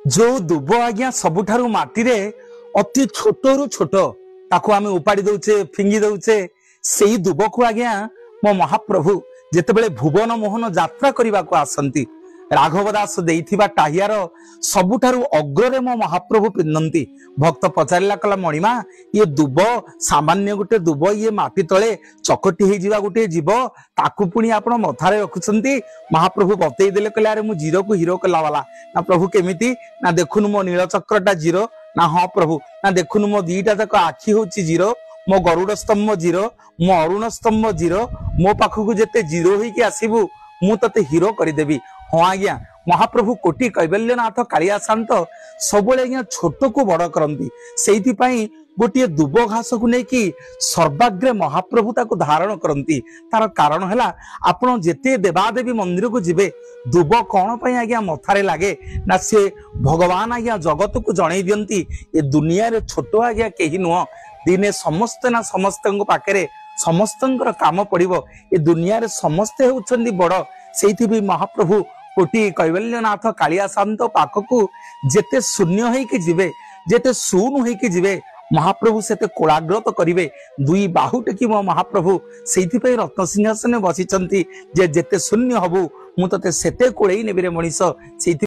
जो दुब आज्ञा सबुठारु माटी अति छोटरू छोट ताको आमे उपाड़ी दौचे फिंगी दौचे से दुब को आज्ञा मो महाप्रभु जेतेबेले भुवन मोहन यात्रा करने को आसंती राघव दास देइथिबा टाहियार सबुठारु अग्रे मो महाप्रभु पिंधंती। भक्त पचारिला कला मणिमा ये दुब सामान्य गोटे दुब ये माटी तले चकटी हे जीवा गोटे जीव ताकू पुणी आपण मथारे रखुछंती। महाप्रभु बतई देले कहले अरे मु जीरो को हीरो कला वाला ना प्रभु केमिति ना देखुनु मो नीलचक्रटा जीरो ना हाँ प्रभु ना देखुनु मो दीटा तक आखि होची जीरो मो गरुड़ स्तंभ जीरो मो अरुण स्तंभ जीरो मो पाखकु जेते जीरो होइके आसीबु मु तते हीरो करदेवी। हाँ आज्ञा महाप्रभु कोटि कैवल्यनाथ कालिया शांत सब आज्ञा छोट को बड़ करती से गोटे दुब घास को लेकिन सर्वाग्रे महाप्रभु ताको धारण करती। तार कारण है आपण जेते देवादेवी मंदिर को जिबे दुब कौन पाई आज्ञा मथारे लगे ना से भगवान आज्ञा जगत को जणई दियंती ये दुनिया रे छोट आज्ञा कहीं नुह दिने समस्ते ना समस्त पाखे समस्त काम पड़ो ये दुनिया रे समस्ते होउछंदी बड़ से महाप्रभु कोटि कैवल्यनाथ कालिया शांत पाखकु जेते शून्य होइके जिबे जेते शून होइके जिबे महाप्रभु सेते कोलाग्रत करिवे दुई बाहु टेकी मो महाप्रभु सेइथि पई रत्न सिंहासन बसिचंती जे जेते शून्य हबु मु तते सेते कोळेई नेबिरे मनीष सेइथि